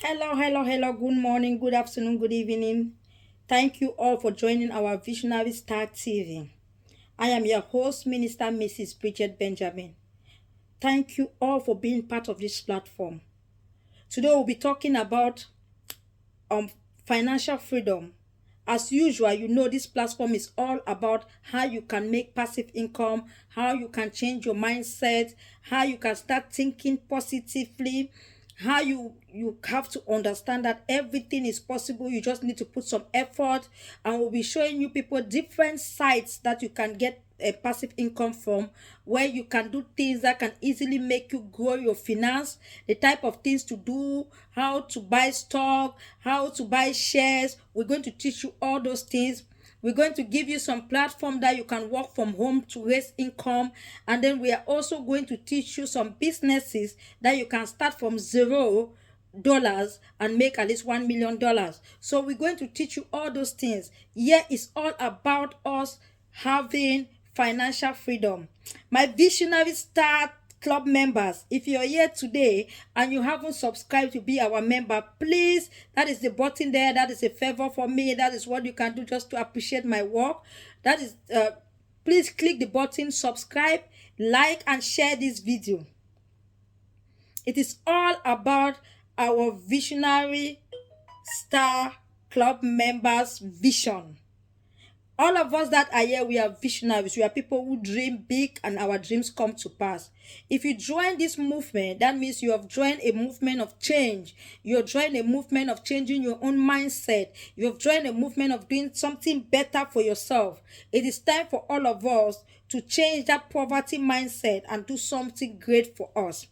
Hello. Good morning, good afternoon, good evening. Thank you all for joining our Visionary Star TV. I am your host, Minister Mrs. Bridget Benjamin. Thank you all for being part of this platform. Today we'll be talking about um financial freedom. As usual, you know this platform is all about how you can make passive income, how you can change your mindset, how you can start thinking positively, how you have to understand that everything is possible. You just need to put some effort, and we'll be showing you people different sites that you can get a passive income from, where you can do things that can easily make you grow your finance, the type of things to do, how to buy stock, how to buy shares. We're going to teach you all those things. We're going to give you some platform that you can work from home to raise income, and then we are also going to teach you some businesses that you can start from $0 and make at least $1 million. So we're going to teach you all those things. Yeah, it's all about us having financial freedom. My Visionary Star Club members, if you're here today and you haven't subscribed to be our member, please, that is the button there. That is a favor for me. That is what you can do just to appreciate my work. That is please click the button, subscribe, like, and share this video. It is all about our Visionary Star Club members' vision. All of us that are here, we are visionaries. We are people who dream big and our dreams come to pass. If you join this movement, that means you have joined a movement of change. You have joined a movement of changing your own mindset. You have joined a movement of doing something better for yourself. It is time for all of us to change that poverty mindset and do something great for us.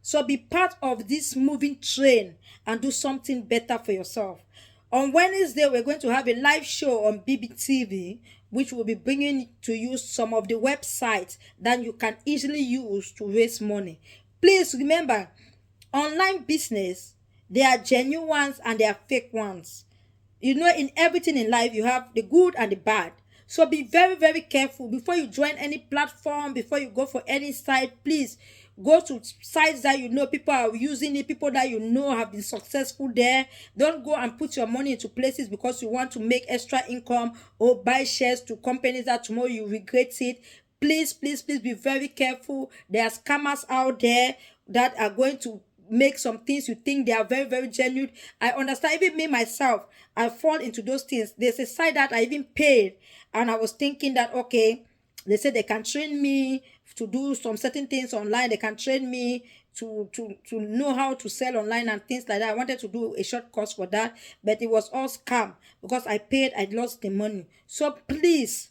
So be part of this moving train and do something better for yourself. On Wednesday, we're going to have a live show on BBTV, which will be bringing to you some of the websites that you can easily use to raise money. Please remember, online business, there are genuine ones and there are fake ones. You know, in everything in life, you have the good and the bad. So be very careful before you join any platform, before you go for any site. Please go to sites that you know people are using it, people that you know have been successful there. Don't go and put your money into places because you want to make extra income or buy shares to companies that tomorrow you regret it. Please be very careful. There are scammers out there that are going to make some things you think they are very genuine. I understand. Even me myself, I fall into those things. There's a site that I even paid, and I was thinking that, okay, they said they can train me to do some certain things online. They can train me to know how to sell online and things like that. I wanted to do a short course for that, but it was all scam because I paid, I lost the money. So please.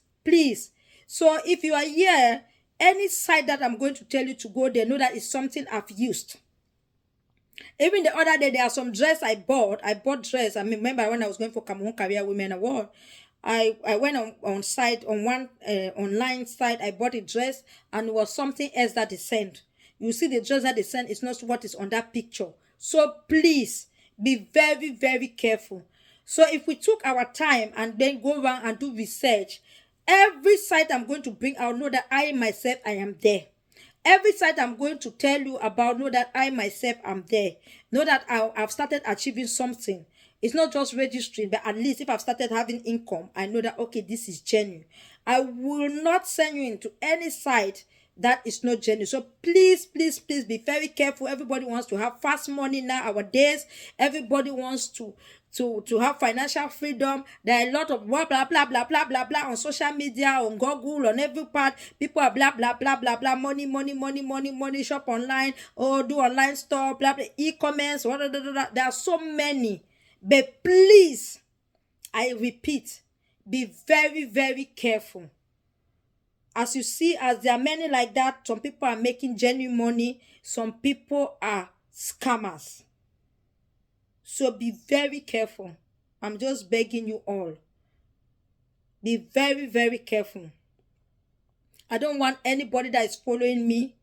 So if you are here, any site that I'm going to tell you to go there, know that it's something I've used. Even the other day, there are some dress I bought. I bought dress. I remember when I was going for Cameroon Career Women Award, I went on site, on one online site. I bought a dress, and it was something else that they sent. You see, the dress that they sent is not what is on that picture. So please be very careful. So if we took our time and then go around and do research, every site I'm going to bring, I'll know that I myself, I am there. Every site I'm going to tell you about, know that I myself am there. Know that I've started achieving something. It's not just registering, but at least if I've started having income, I know that, okay, this is genuine. I will not send you into any site that is not genuine. So please be very careful. Everybody wants to have fast money nowadays. Everybody wants to have financial freedom. There are a lot of blah on social media, on Google, on every part. People are blah money, shop online, or do online store, e-commerce, there are so many. But please, I repeat, be very careful. As you see, as there are many like that, some people are making genuine money, some people are scammers. So be very careful. I'm just begging you all. Be very careful. I don't want anybody that is following me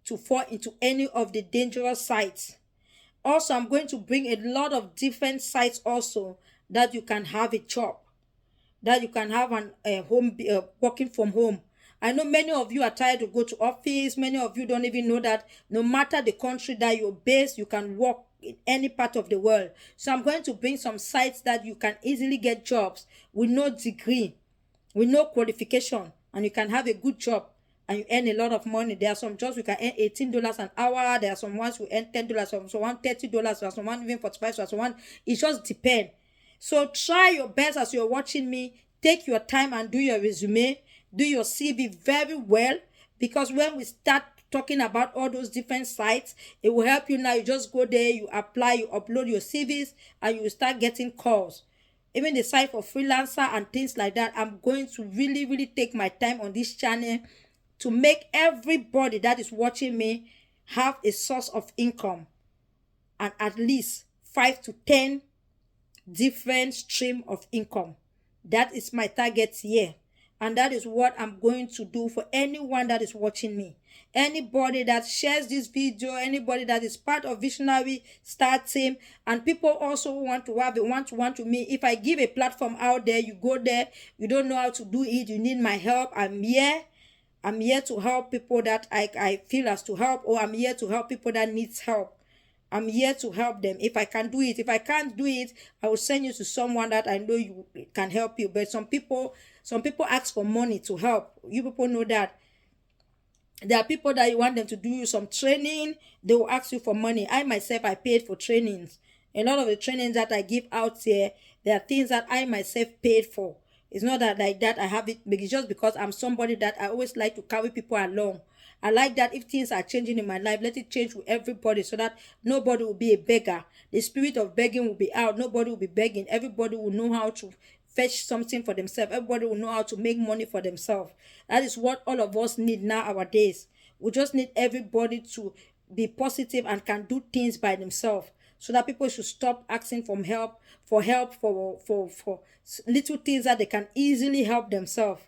to fall into any of the dangerous sites. Also, I'm going to bring a lot of different sites also that you can have a job, that you can have a home, working from home. I know many of you are tired to go to office. Many of you don't even know that no matter the country that you're based, you can work in any part of the world. So I'm going to bring some sites that you can easily get jobs with no degree, with no qualification, and you can have a good job and you earn a lot of money. There are some jobs we can earn $18 an hour. There are some ones we earn $10, some $30, there are some one even 45, so some one. It just depends. So try your best as you're watching me. Take your time and do your resume, do your CV very well, because when we start talking about all those different sites, it will help you. Now you just go there, you apply, you upload your CVs, and you will start getting calls. Even the site for freelancer and things like that. I'm going to really take my time on this channel to make everybody that is watching me have a source of income, and at least 5 to 10 different stream of income. That is my target here, and that is what I'm going to do for anyone that is watching me. Anybody that shares this video, anybody that is part of Visionary Star Team, and people also want to have a one-to-one to me. If I give a platform out there, you go there, you don't know how to do it, you need my help, I'm here. I'm here to help people that I feel as to help, or I'm here to help people that needs help. I'm here to help them. If I can do it, if I can't do it, I will send you to someone that I know you can help you. But some people ask for money to help. You people know that. There are people that you want them to do some training, they will ask you for money. I myself, I paid for trainings. A lot of the trainings that I give out here, there are things that I myself paid for. It's not that like that I have it, it's just because I'm somebody that I always like to carry people along. I like that if things are changing in my life, let it change with everybody so that nobody will be a beggar. The spirit of begging will be out. Nobody will be begging. Everybody will know how to fetch something for themselves. Everybody will know how to make money for themselves. That is what all of us need nowadays. We just need everybody to be positive and can do things by themselves, so that people should stop asking for help for little things that they can easily help themselves.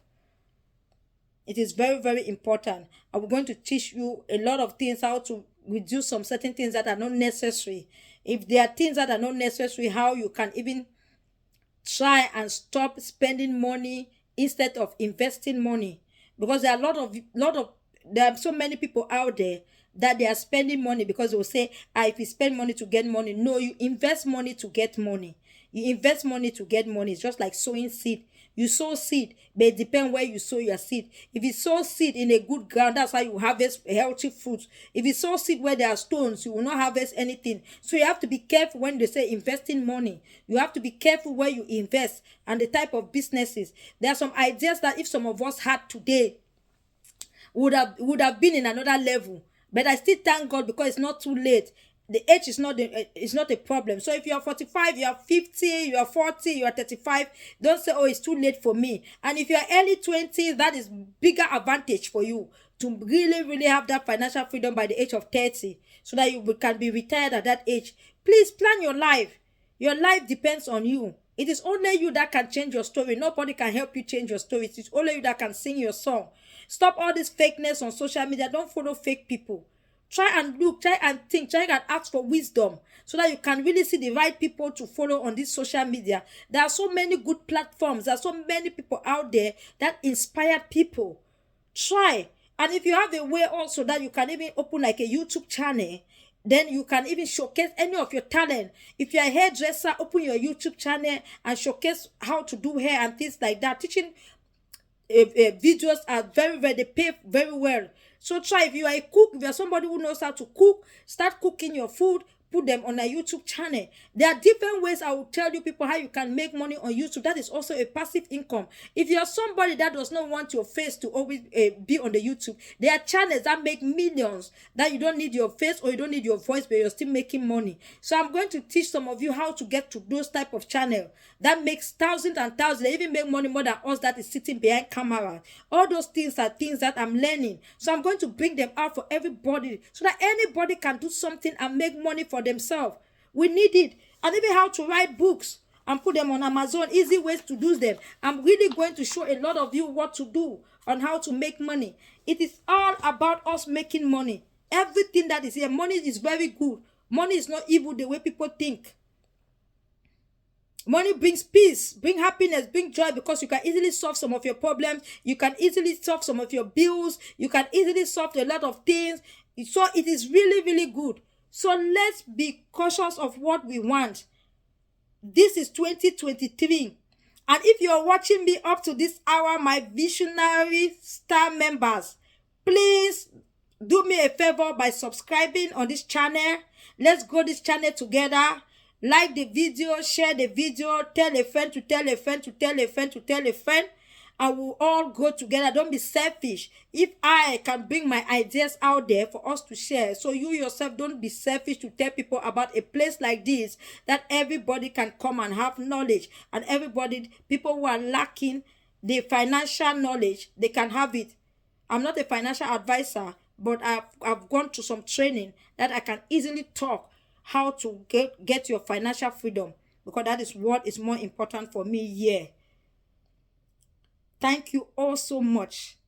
It is very important. I'm going to teach you a lot of things, how to reduce some certain things that are not necessary. If there are things that are not necessary, how you can even try and stop spending money instead of investing money. Because there are there are so many people out there that they are spending money because they will say, if you spend money to get money. No, you invest money to get money. You invest money to get money. It's just like sowing seed. You sow seed, but it depends where you sow your seed. If you sow seed in a good ground, that's how you harvest healthy fruits. If you sow seed where there are stones, you will not harvest anything. So you have to be careful when they say investing money. You have to be careful where you invest and the type of businesses. There are some ideas that if some of us had today, would have been in another level. But I still thank God because it's not too late. The age is not a problem. So if you are 45, you are 50, you are 40, you are 35, don't say, oh, it's too late for me. And if you are early 20s, that is bigger advantage for you to really have that financial freedom by the age of 30, so that you can be retired at that age. Please plan your life. Your life depends on you. It is only you that can change your story. Nobody can help you change your story. It is only you that can sing your song. Stop all this fakeness on social media. Don't follow fake people. Try and look, try and think, try and ask for wisdom so that you can really see the right people to follow on this social media. There are so many good platforms. There are so many people out there that inspire people. Try. And if you have a way also that you can even open like a YouTube channel, then you can even showcase any of your talent. If you're a hairdresser, open your YouTube channel and showcase how to do hair and things like that. Teaching videos are they pay very well. So try. If you are a cook, if you are somebody who knows how to cook, start cooking your food, put them on a YouTube channel. There are different ways I will tell you people how you can make money on YouTube. That is also a passive income. If you are somebody that does not want your face to always be on the YouTube, there are channels that make millions that you don't need your face or you don't need your voice, but you're still making money. So I'm going to teach some of you how to get to those type of channel that makes thousands and thousands. They even make money more than us that is sitting behind camera. All those things are things that I'm learning. So I'm going to bring them out for everybody so that anybody can do something and make money for themselves. We need it. And even how to write books and put them on Amazon, easy ways to do them. I'm really going to show a lot of you what to do on how to make money. It is all about us making money. Everything that is here, money is very good. Money is not evil the way people think. Money brings peace, bring happiness, bring joy, because you can easily solve some of your problems. You can easily solve some of your bills. You can easily solve a lot of things. So it is really good. So let's be cautious of what we want. This is 2023. And if you're watching me up to this hour, my Visionary Star members, please do me a favor by subscribing on this channel. Let's grow this channel together. Like the video, share the video, tell a friend to tell a friend to tell a friend to tell a friend. And we'll all go together. Don't be selfish. If I can bring my ideas out there for us to share, so you yourself don't be selfish to tell people about a place like this that everybody can come and have knowledge, and everybody, people who are lacking the financial knowledge, they can have it. I'm not a financial advisor, but I've gone to some training that I can easily talk how to get your financial freedom, because that is what is more important for me here. Thank you all so much.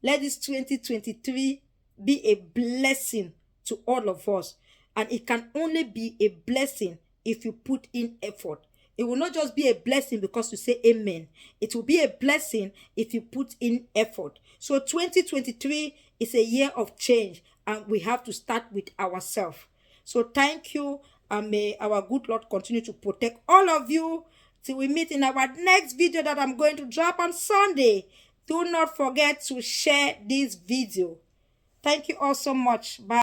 Let this 2023 be a blessing to all of us. And it can only be a blessing if you put in effort. It will not just be a blessing because you say amen. It will be a blessing if you put in effort. So 2023 is a year of change, and we have to start with ourselves. So thank you, and may our good Lord continue to protect all of you till we meet in our next video that I'm going to drop on Sunday. Do not forget to share this video. Thank you all so much. Bye.